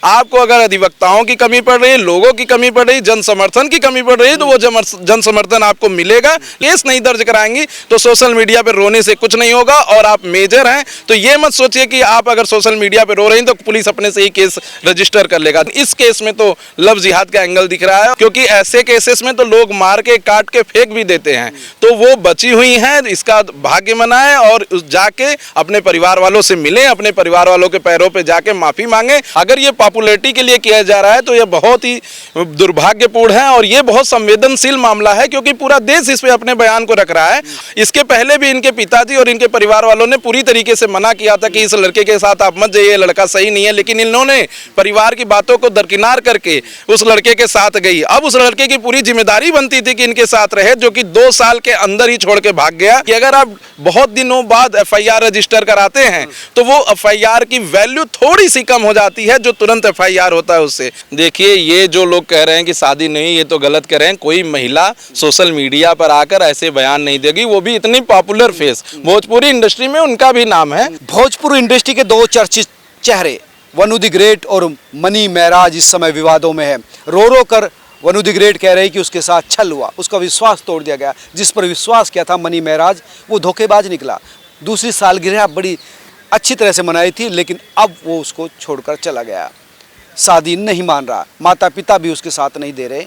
आपको अगर अधिवक्ताओं की कमी पड़ रही है, लोगों की कमी पड़ रही है, जन समर्थन की कमी पड़ रही है, तो वो जन समर्थन आपको मिलेगा। केस नहीं दर्ज कराएंगी तो सोशल मीडिया पे रोने से कुछ नहीं होगा। और आप मेजर हैं तो ये मत सोचिए कि आप अगर सोशल मीडिया पे रो रही हैं तो पुलिस अपने से ही केस रजिस्टर कर लेगा। इस केस में तो लव जिहाद का एंगल दिख रहा है, क्योंकि ऐसे केसेस में तो लोग मार के काट के फेंक भी देते हैं। तो वो बची हुई हैं, इसका भाग्य मनाएं और जाके अपने परिवार वालों से मिलें, अपने परिवार वालों के पैरों पे जाके माफी मांगे। अगर ये पॉपुलैरिटी के लिए किया जा रहा है तो ये बहुत ही दुर्भाग्यपूर्ण है और ये बहुत संवेदनशील मामला है, क्योंकि पूरा देश इस पे अपने बयान को रख रहा है। इसके पहले भी इनके पिताजी और इनके परिवार वालों ने पूरी तरीके से मना किया था कि इस लड़के के साथ आप मत जाइए, लड़का सही नहीं है, लेकिन इन्होंने परिवार की बातों को दरकिनार करके उस लड़के के साथ गई। अब उस लड़के की पूरी जिम्मेदारी बनती थी कि इनके साथ रहे, जो कि 2 साल के अंदर ही छोड़ के भाग गया। कि अगर आप बहुत दिनों बाद एफआईआर रजिस्टर कराते हैं तो वो एफआईआर की वैल्यू थोड़ी सी कम हो जाती है जो तुरंत एफआईआर होता है उससे। देखिए, ये जो लोग कह रहे हैं कि शादी नहीं, ये तो गलत कह रहे हैं। कोई महिला सोशल मीडिया पर आकर ऐसे बयान नहीं देगी, वो भी इतनी पॉपुलर फेस। भोजपुरी इंडस्ट्री में उनका भी नाम है। भोजपुरी इंडस्ट्री के 2 चर्चित चेहरे वनु द ग्रेट और मनी महराज इस समय विवादों में है। रो रो कर वनु द ग्रेट कह रही कि उसके साथ छल हुआ, उसका विश्वास तोड़ दिया गया। जिस पर विश्वास किया था मनी महराज, वो धोखेबाज निकला। दूसरी सालगिरह बड़ी अच्छी तरह से मनाई थी, लेकिन अब वो उसको छोड़कर चला गया। शादी नहीं मान रहा, माता पिता भी उसके साथ नहीं दे रहे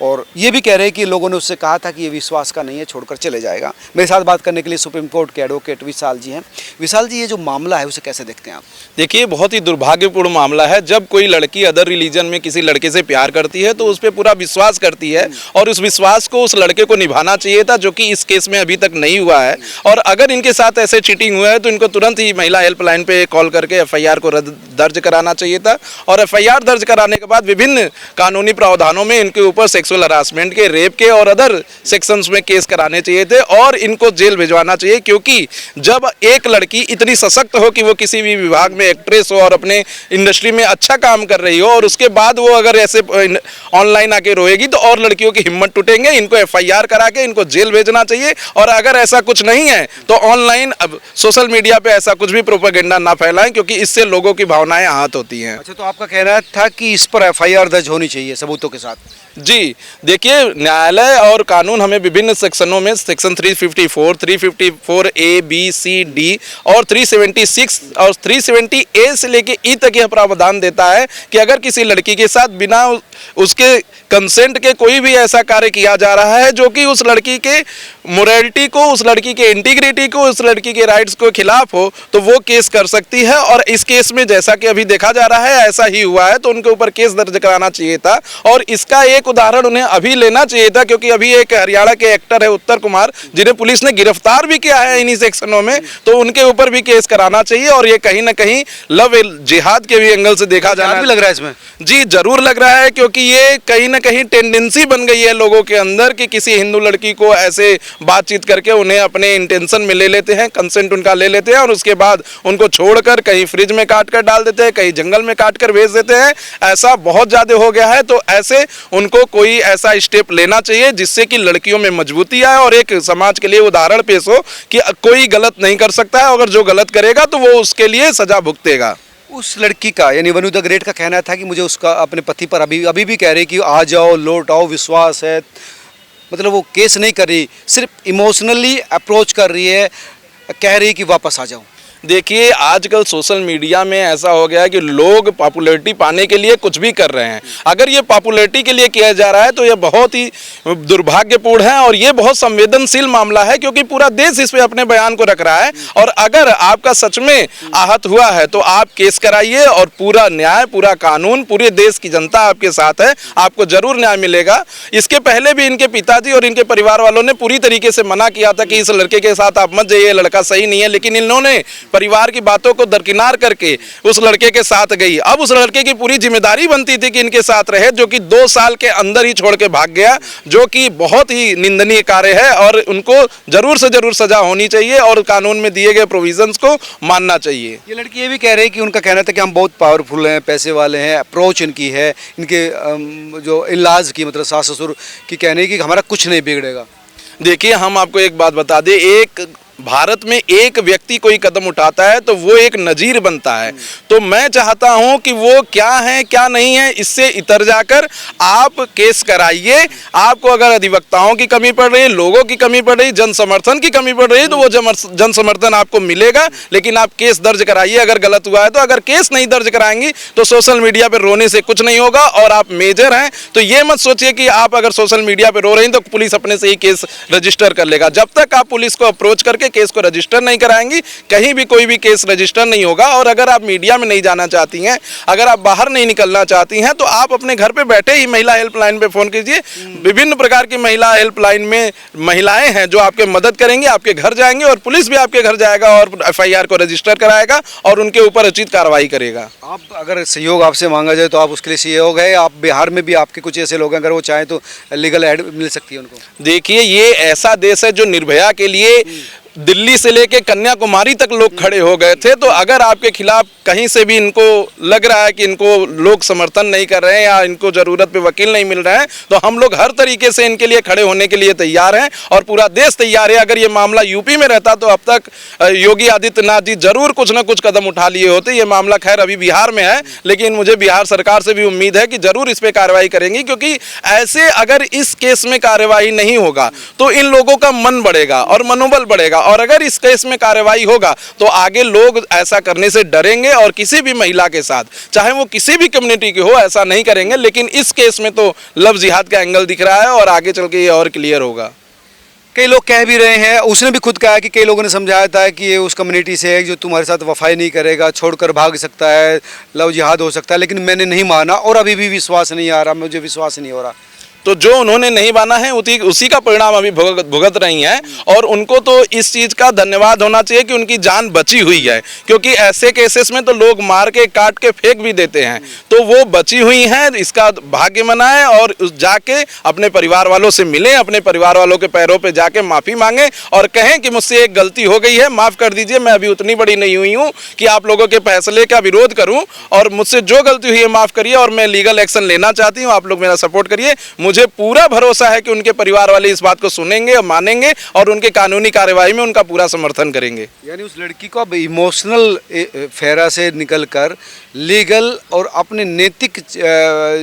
और ये भी कह रहे हैं कि लोगों ने उससे कहा था कि ये विश्वास का नहीं है, छोड़कर चले जाएगा। मेरे साथ बात करने के लिए सुप्रीम कोर्ट के एडवोकेट विशाल जी हैं। विशाल जी, ये जो मामला है उसे कैसे देखते हैं आप? देखिए, बहुत ही दुर्भाग्यपूर्ण मामला है। जब कोई लड़की अदर रिलीजन में किसी लड़के से प्यार करती है तो उस पर पूरा विश्वास करती है और उस विश्वास को उस लड़के को निभाना चाहिए था, जो कि इस केस में अभी तक नहीं हुआ है। और अगर इनके साथ ऐसे चीटिंग हुआ है तो इनको तुरंत ही महिला हेल्पलाइन पे कॉल करके एफआईआर को दर्ज कराना चाहिए था। और एफआईआर दर्ज कराने के बाद विभिन्न कानूनी प्रावधानों में इनके ऊपर सेक्सुअल हरासमेंट के, रेप के और अदर सेक्शंस में केस कराने चाहिए थे और इनको जेल भिजवाना चाहिए। क्योंकि जब एक लड़की इतनी सशक्त हो कि वो किसी भी विभाग में एक्ट्रेस हो और अपने इंडस्ट्री में अच्छा काम कर रही हो और उसके बाद वो अगर ऐसे ऑनलाइन आके रोएगी तो और लड़कियों की हिम्मत टूटेंगे। इनको एफआईआर करा के इनको जेल भेजना चाहिए। और अगर ऐसा कुछ नहीं है तो ऑनलाइन अब सोशल मीडिया पे ऐसा कुछ भी प्रोपेगेंडा ना फैलाएं, क्योंकि इससे लोगों की भावनाएं आहत होती हैं। अच्छा, तो आपका कहना था कि इस पर एफआईआर दर्ज होनी चाहिए सबूतों के साथ? जी, देखिए, न्यायालय और कानून हमें विभिन्न सेक्शनों में सेक्शन 354, 354 ए, बी, सी, डी और 376 और 370 ए से लेके ई तक यह प्रावधान देता है कि अगर किसी लड़की के साथ बिना उसके कंसेंट के कोई भी ऐसा कार्य किया जा रहा है जो कि उस लड़की के मोरालिटी को, उस लड़की के इंटीग्रिटी को, उस लड़की के राइट्स को खिलाफ हो, तो वो केस कर सकती है। और इस केस में जैसा कि अभी देखा जा रहा है ऐसा ही हुआ है, तो उनके ऊपर केस दर्ज कराना चाहिए था। और इसका एक उदाहरण उन्हें अभी लेना चाहिए था, क्योंकि अभी एक हरियाणा के एक्टर है उत्तर कुमार, जिन्हें पुलिस ने गिरफ्तार भी किया है इन्हीं सेक्शनों में, तो उनके ऊपर भी केस कराना चाहिए। और ये कहीं ना कहीं लव जिहाद के भी एंगल से देखा जाना लग रहा है इसमें। जी, जरूर लग रहा है, क्योंकि ये कहीं ना कहीं टेंडेंसी बन गई है लोगों के अंदर कि किसी हिंदू लड़की को ऐसे बातचीत करके उन्हें अपने इंटेंशन में ले लेते हैं, कंसेंट उनका ले लेते हैं और उसके बाद उनको छोड़कर कहीं फ्रिज में काट कर डाल देते हैं, कहीं जंगल में काट कर भेज देते हैं। ऐसा बहुत ज़्यादा हो गया है। तो ऐसे उनको कोई ऐसा स्टेप लेना चाहिए जिससे कि लड़कियों में मजबूती आए और एक समाज के लिए उदाहरण पेश हो कि कोई गलत नहीं कर सकता है, अगर जो गलत करेगा तो वो उसके लिए सजा भुगतेगा। उस लड़की का यानी वनु द ग्रेट का कहना था कि मुझे उसका अपने पति पर अभी भी कह रही कि आ जाओ, लौट आओ, विश्वास है। मतलब वो केस नहीं कर रही, सिर्फ इमोशनली अप्रोच कर रही है, कह रही कि वापस आ जाओ। देखिए, आजकल सोशल मीडिया में ऐसा हो गया है कि लोग पॉपुलैरिटी पाने के लिए कुछ भी कर रहे हैं। अगर ये पॉपुलैरिटी के लिए किया जा रहा है तो ये बहुत ही दुर्भाग्यपूर्ण है और ये बहुत संवेदनशील मामला है, क्योंकि पूरा देश इस पे अपने बयान को रख रहा है। और अगर आपका सच में आहत हुआ है तो आप केस कराइए और पूरा न्याय, पूरा कानून, पूरे देश की जनता आपके साथ है, आपको जरूर न्याय मिलेगा। इसके पहले भी इनके पिताजी और इनके परिवार वालों ने पूरी तरीके से मना किया था कि इस लड़के के साथ आप मत जाइए, लड़का सही नहीं है, लेकिन इन्होंने परिवार की बातों को दरकिनार करके उस लड़के के साथ गई। अब उस लड़के की पूरी जिम्मेदारी बनती थी कि इनके साथ रहे, जो कि 2 साल के अंदर ही छोड़ के भाग गया, जो कि बहुत ही निंदनीय कार्य है और उनको जरूर से जरूर सजा होनी चाहिए और कानून में दिए गए प्रोविजंस को मानना चाहिए। ये लड़की ये भी कह रही है कि उनका कहना था कि हम बहुत पावरफुल हैं, पैसे वाले हैं, अप्रोच इनकी है, इनके जो इलाज की मतलब सास ससुर की कहने की हमारा कुछ नहीं बिगड़ेगा। देखिए, हम आपको एक बात बता दें, एक भारत में एक व्यक्ति कोई कदम उठाता है तो वो एक नजीर बनता है। तो मैं चाहता हूं कि वो क्या है क्या नहीं है इससे इतर जाकर आप केस कराइए। आपको अगर अधिवक्ताओं की कमी पड़ रही है, लोगों की कमी पड़ रही, जन समर्थन की कमी पड़ रही है, तो वो जन समर्थन आपको मिलेगा, लेकिन आप केस दर्ज कराइए अगर गलत हुआ है तो। अगर केस नहीं दर्ज कराएंगी तो सोशल मीडिया पर रोने से कुछ नहीं होगा। और आप मेजर हैं तो ये मत सोचिए कि आप अगर सोशल मीडिया पर रो रही हैं तो पुलिस अपने से ही केस रजिस्टर कर लेगा। जब तक आप पुलिस को अप्रोच करके केस को रजिस्टर नहीं कराएंगी, कहीं भी कोई भी केस रजिस्टर नहीं होगा। और अगर आप मीडिया में नहीं जाना चाहती हैं, अगर आप बाहर नहीं निकलना चाहती हैं, तो आप अपने घर पे बैठे ही महिला हेल्पलाइन पे फोन कीजिए। विभिन्न प्रकार की महिला हेल्पलाइन में महिलाएं हैं जो आपके मदद करेंगे, आपके घर जाएंगे और पुलिस भी आपके घर जाएगा और एफआईआर को रजिस्टर कराएगा और उनके ऊपर उचित कार्रवाई करेगा। आप अगर सहयोग आपसे मांगा जाए तो आप उसके लिए सहयोग है? आप बिहार में भी आपके कुछ ऐसे लोग हैं, अगर वो चाहें तो लीगल एड मिल सकती है उनको? देखिए, ये ऐसा देश है जो निर्भया के लिए दिल्ली से लेके कन्याकुमारी तक लोग खड़े हो गए थे। तो अगर आपके खिलाफ कहीं से भी इनको लग रहा है कि इनको लोग समर्थन नहीं कर रहे हैं या इनको ज़रूरत पे वकील नहीं मिल रहे हैं, तो हम लोग हर तरीके से इनके लिए खड़े होने के लिए तैयार हैं और पूरा देश तैयार है। अगर ये मामला यूपी में रहता तो अब तक योगी आदित्यनाथ जी जरूर कुछ ना कुछ कदम उठा लिए होते। ये मामला खैर अभी बिहार में है, लेकिन मुझे बिहार सरकार से भी उम्मीद है कि जरूर इस पर कार्रवाई करेंगी, क्योंकि ऐसे अगर इस केस में कार्रवाई नहीं होगा तो इन लोगों का मन बढ़ेगा और मनोबल बढ़ेगा। और अगर इस केस में कार्रवाई होगा तो आगे लोग ऐसा करने से डरेंगे और किसी भी महिला के साथ, चाहे वो किसी भी कम्युनिटी की हो, ऐसा नहीं करेंगे। लेकिन इस केस में तो लव जिहाद का एंगल दिख रहा है और आगे चल के ये और क्लियर होगा। कई लोग कह भी रहे हैं, उसने भी खुद कहा कि कई लोगों ने समझाया था कि ये उस कम्युनिटी से है जो तुम्हारे साथ वफाई नहीं करेगा, छोड़कर भाग सकता है, लव जिहाद हो सकता है, लेकिन मैंने नहीं माना और अभी भी विश्वास नहीं आ रहा, मुझे विश्वास नहीं हो रहा। तो जो उन्होंने नहीं माना है उसी का परिणाम अभी भुगत रही हैं और उनको तो इस चीज़ का धन्यवाद होना चाहिए कि उनकी जान बची हुई है, क्योंकि ऐसे केसेस में तो लोग मार के काट के फेंक भी देते हैं। तो वो बची हुई हैं, इसका भाग्य मनाएं और जाके अपने परिवार वालों से मिलें, अपने परिवार वालों के पैरों पे जाके माफ़ी मांगें और कहें कि मुझसे एक गलती हो गई है, माफ़ कर दीजिए, मैं अभी उतनी बड़ी नहीं हुई हूँ कि आप लोगों के फैसले का विरोध करूँ, और मुझसे जो गलती हुई है माफ़ करिए और मैं लीगल एक्शन लेना चाहती हूँ, आप लोग मेरा सपोर्ट करिए। मुझे पूरा भरोसा है कि उनके परिवार वाले इस बात को सुनेंगे और मानेंगे और उनके कानूनी कार्यवाही में उनका पूरा समर्थन करेंगे। यानी उस लड़की को अब इमोशनल फेरा से निकलकर लीगल और अपने नैतिक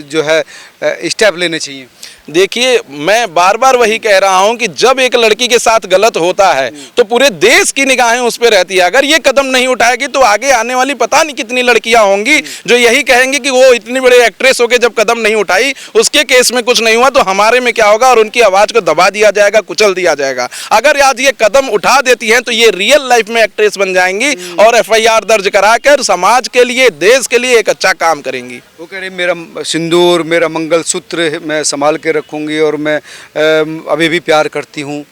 जो है स्टेप लेने चाहिए। देखिए, मैं बार बार वही कह रहा हूं कि जब एक लड़की के साथ गलत होता है तो पूरे देश की निगाहें उस पर रहती है। अगर ये कदम नहीं उठाएगी तो आगे आने वाली पता नहीं कितनी लड़कियां होंगी जो यही कहेंगी कि वो इतनी बड़ी एक्ट्रेस हो के जब कदम नहीं उठाई, उसके केस में कुछ नहीं हुआ तो हमारे में क्या होगा, और उनकी आवाज़ को दबा दिया जाएगा, कुचल दिया जाएगा। अगर आज ये कदम उठा देती हैं तो ये रियल लाइफ में एक्ट्रेस बन जाएंगी और एफआईआर दर्ज कराकर समाज के लिए, देश के लिए एक अच्छा काम करेंगी। वो कह रही मेरा सिंदूर, मेरा मंगलसूत्र मैं संभाल के रखूंगी और मैं अभी भी प्यार करती हूँ।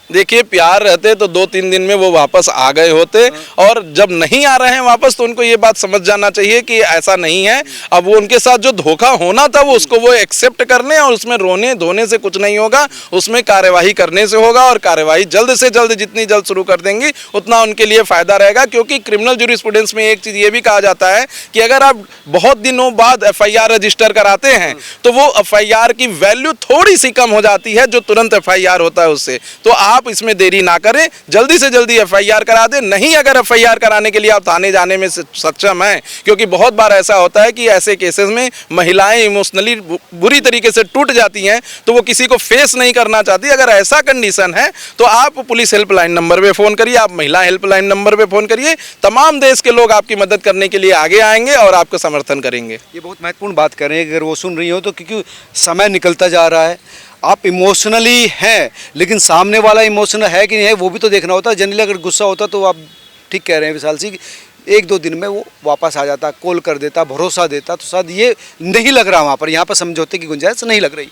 देखिए, प्यार रहते तो 2-3 दिन में वो वापस आ गए होते, और जब नहीं आ रहे हैं वापस तो उनको ये बात समझ जाना चाहिए कि ऐसा नहीं है। अब वो उनके साथ जो धोखा होना था वो उसको वो एक्सेप्ट कर लें और उसमें रोने धोने से कुछ नहीं होगा, उसमें कार्यवाही करने से होगा। और कार्यवाही जल्द से जल्द जितनी जल्द शुरू कर देंगी उतना उनके लिए फ़ायदा रहेगा, क्योंकि क्रिमिनल ज्यूरिस्प्रूडेंस में एक चीज़ ये भी कहा जाता है कि अगर आप बहुत दिनों बाद एफआईआर रजिस्टर कराते हैं तो वो एफआईआर की वैल्यू थोड़ी सी कम हो जाती है जो तुरंत एफआईआर होता है उससे। तो आप इसमें देरी ना करें, जल्दी से जल्दी एफआईआर करा दें। नहीं अगर एफआईआर कराने के लिए आप थाने जाने में सक्षम हैं, क्योंकि बहुत बार ऐसा होता है कि ऐसे केसेस में महिलाएं इमोशनली बुरी तरीके से टूट जाती हैं तो वो किसी को फेस नहीं करना चाहती। अगर ऐसा कंडीशन है तो आप पुलिस हेल्पलाइन नंबर पे फ़ोन करिए, आप महिला हेल्पलाइन नंबर पे फ़ोन करिए। तमाम देश के लोग आपकी मदद करने के लिए आगे आएंगे और आपका समर्थन करेंगे। ये बहुत महत्वपूर्ण बात कर रहे हैं, अगर वो सुन रही हो तो, क्योंकि समय निकलता जा रहा है। आप इमोशनली हैं लेकिन सामने वाला इमोशनल है कि नहीं है वो भी तो देखना होता है। जनरली अगर गुस्सा होता तो आप ठीक कह रहे हैं विशाल सिंह, 1-2 दिन में वो वापस आ जाता, कॉल कर देता, भरोसा देता, तो शायद ये नहीं लग रहा वहाँ पर, यहाँ पर समझौते की गुंजाइश नहीं लग रही।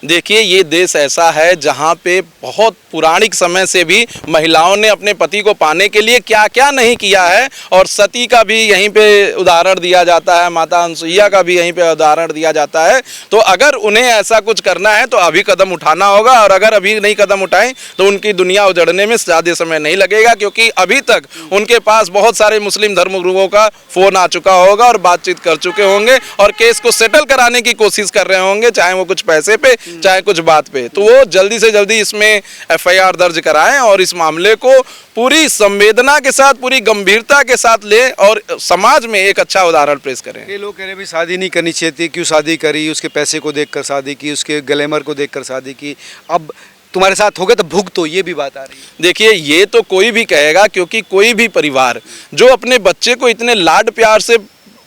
देखिए, ये देश ऐसा है जहाँ पे बहुत पौराणिक समय से भी महिलाओं ने अपने पति को पाने के लिए क्या क्या नहीं किया है, और सती का भी यहीं पे उदाहरण दिया जाता है, माता अनसुईया का भी यहीं पे उदाहरण दिया जाता है। तो अगर उन्हें ऐसा कुछ करना है तो अभी कदम उठाना होगा, और अगर अभी नहीं कदम उठाएं तो उनकी दुनिया उजड़ने में ज़्यादा समय नहीं लगेगा, क्योंकि अभी तक उनके पास बहुत सारे मुस्लिम धर्मगुरुओं का फ़ोन आ चुका होगा और बातचीत कर चुके होंगे और केस को सेटल कराने की कोशिश कर रहे होंगे, चाहे वो कुछ पैसे पे चाहे कुछ बात पे, तो वो जल्दी से जल्दी इसमें FIR दर्ज कराएं और इस मामले को पूरी संवेदना के साथ, पूरी गंभीरता के साथ ले और समाज में एक अच्छा उदाहरण पेश करें। ये लोग कह रहे हैं भी शादी नहीं करनी चाहिए थी, क्यों शादी करी, उसके पैसे को देखकर शादी की, उसके ग्लैमर को देखकर शादी की, अब तुम्हारे साथ हो गया तो भुगतो, ये भी बात आ रही है। देखिए, ये तो कोई भी कहेगा, क्योंकि कोई भी परिवार जो अपने बच्चे को इतने लाड प्यार से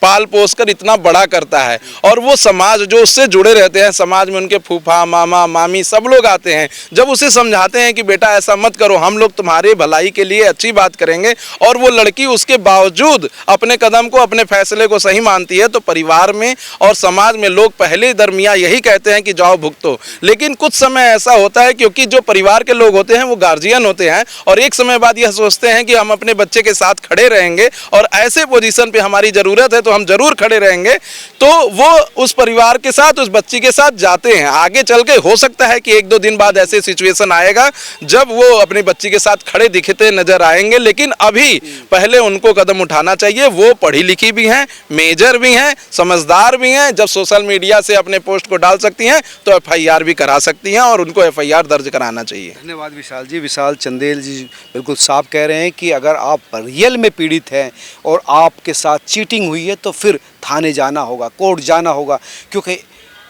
पाल पोस कर इतना बड़ा करता है और वो समाज जो उससे जुड़े रहते हैं, समाज में उनके फूफा मामा मामी सब लोग आते हैं, जब उसे समझाते हैं कि बेटा ऐसा मत करो, हम लोग तुम्हारे भलाई के लिए अच्छी बात करेंगे, और वो लड़की उसके बावजूद अपने कदम को, अपने फैसले को सही मानती है, तो परिवार में और समाज में लोग पहले दरमियाँ यही कहते हैं कि जाओ भुगतो। लेकिन कुछ समय ऐसा होता है, क्योंकि जो परिवार के लोग होते हैं वो गार्जियन होते हैं और एक समय बाद यह सोचते हैं कि हम अपने बच्चे के साथ खड़े रहेंगे और ऐसे पोजीशन पे हमारी ज़रूरत है तो हम जरूर खड़े रहेंगे, तो वो उस परिवार के साथ, उस बच्ची के साथ जाते हैं। आगे चल के हो सकता है कि 1-2 दिन बाद ऐसे सिचुएशन आएगा जब वो अपनी बच्ची के साथ खड़े दिखते नजर आएंगे, लेकिन अभी पहले उनको कदम उठाना चाहिए। वो पढ़ी लिखी भी हैं, मेजर भी हैं, समझदार भी हैं, जब सोशल मीडिया से अपने पोस्ट को डाल सकती हैं तो FIR भी करा सकती हैं और उनको FIR दर्ज कराना चाहिए। धन्यवाद विशाल जी। विशाल चंदेल जी बिल्कुल साफ कह रहे हैं कि अगर आप रियल में पीड़ित हैं और आपके साथ चीटिंग हुई है तो फिर थाने जाना होगा, कोर्ट जाना होगा, क्योंकि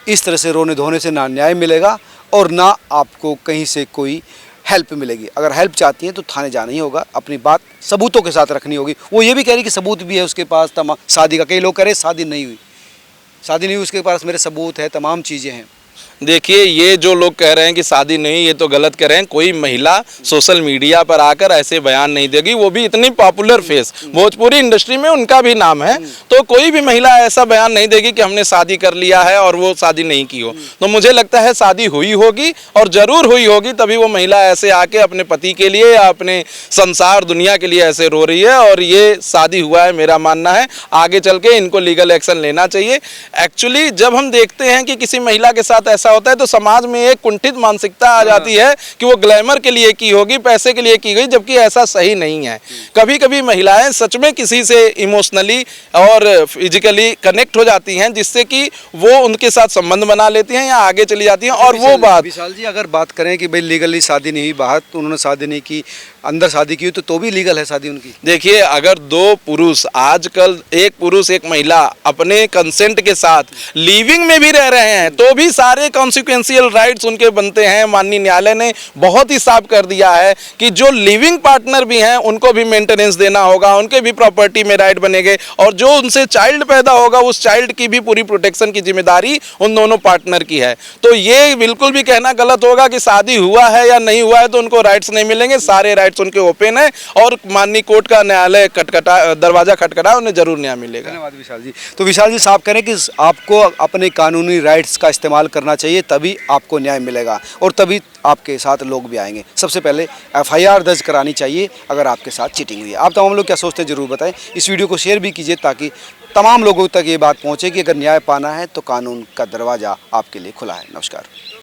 इस तरह से रोने धोने से ना न्याय मिलेगा और ना आपको कहीं से कोई हेल्प मिलेगी। अगर हेल्प चाहती हैं तो थाने जाना ही होगा, अपनी बात सबूतों के साथ रखनी होगी। वो ये भी कह रही कि सबूत भी है उसके पास तमाम शादी का, कई लोग कह रहे शादी नहीं हुई, उसके पास मेरे सबूत है, तमाम चीज़ें हैं। देखिए, ये जो लोग कह रहे हैं कि शादी नहीं, ये तो गलत कह रहे हैं। कोई महिला सोशल मीडिया पर आकर ऐसे बयान नहीं देगी, वो भी इतनी पॉपुलर फेस, भोजपुरी इंडस्ट्री में उनका भी नाम है, तो कोई भी महिला ऐसा बयान नहीं देगी कि हमने शादी कर लिया है और वो शादी नहीं की हो। तो मुझे लगता है शादी हुई होगी और ज़रूर हुई होगी, तभी वो महिला ऐसे आके अपने पति के लिए या अपने संसार दुनिया के लिए ऐसे रो रही है, और ये शादी हुआ है मेरा मानना है। आगे चल के इनको लीगल एक्शन लेना चाहिए। एक्चुअली जब हम देखते हैं कि किसी महिला के साथ ऐसा होता है तो समाज में एक कुंठित मानसिकता आ जाती है कि वो ग्लैमर के लिए की होगी, पैसे के लिए की गई, जबकि ऐसा सही नहीं है। कभी कभी महिलाएं सच में किसी से इमोशनली और फिजिकली कनेक्ट हो जाती हैं, जिससे कि वो उनके साथ संबंध बना लेती हैं या आगे चली जाती हैं। और वो बात, विशाल जी अगर बात करें कि भाई लीगली शादी नहीं हुई, बाहर तो उन्होंने शादी नहीं की, अंदर शादी की तो भी लीगल है शादी उनकी। देखिए, अगर 2 पुरुष, आजकल एक पुरुष एक महिला अपने कंसेंट के साथ लिविंग में भी रह रहे हैं तो भी सारे कॉन्सिक्वेंशियल राइट्स उनके बनते हैं। माननीय न्यायालय ने बहुत ही साफ कर दिया है कि जो लिविंग पार्टनर भी हैं उनको भी मेंटेनेंस देना होगा, उनके भी प्रॉपर्टी में राइट बनेंगे, और जो उनसे चाइल्ड पैदा होगा उस चाइल्ड की भी पूरी प्रोटेक्शन की जिम्मेदारी उन दोनों पार्टनर की है। तो ये बिल्कुल भी कहना गलत होगा कि शादी हुआ है या नहीं हुआ है तो उनको राइट्स नहीं मिलेंगे। सारे राइट्स उनके ओपन है और माननीय कोर्ट का न्यायालय दरवाजा खटखटा, उन्हें जरूर न्याय मिलेगा। धन्यवाद विशाल जी। तो विशाल जी साफ करें कि आपको अपने कानूनी राइट्स का इस्तेमाल करना चाहिए, तभी आपको न्याय मिलेगा और तभी आपके साथ लोग भी आएंगे। सबसे पहले FIR दर्ज करानी चाहिए अगर आपके साथ चीटिंग हुई है। आप तमाम लोग क्या सोचते हैं जरूर बताएं। इस वीडियो को शेयर भी कीजिए ताकि तमाम लोगों तक ये बात पहुंचे कि अगर न्याय पाना है तो कानून का दरवाज़ा आपके लिए खुला है। नमस्कार।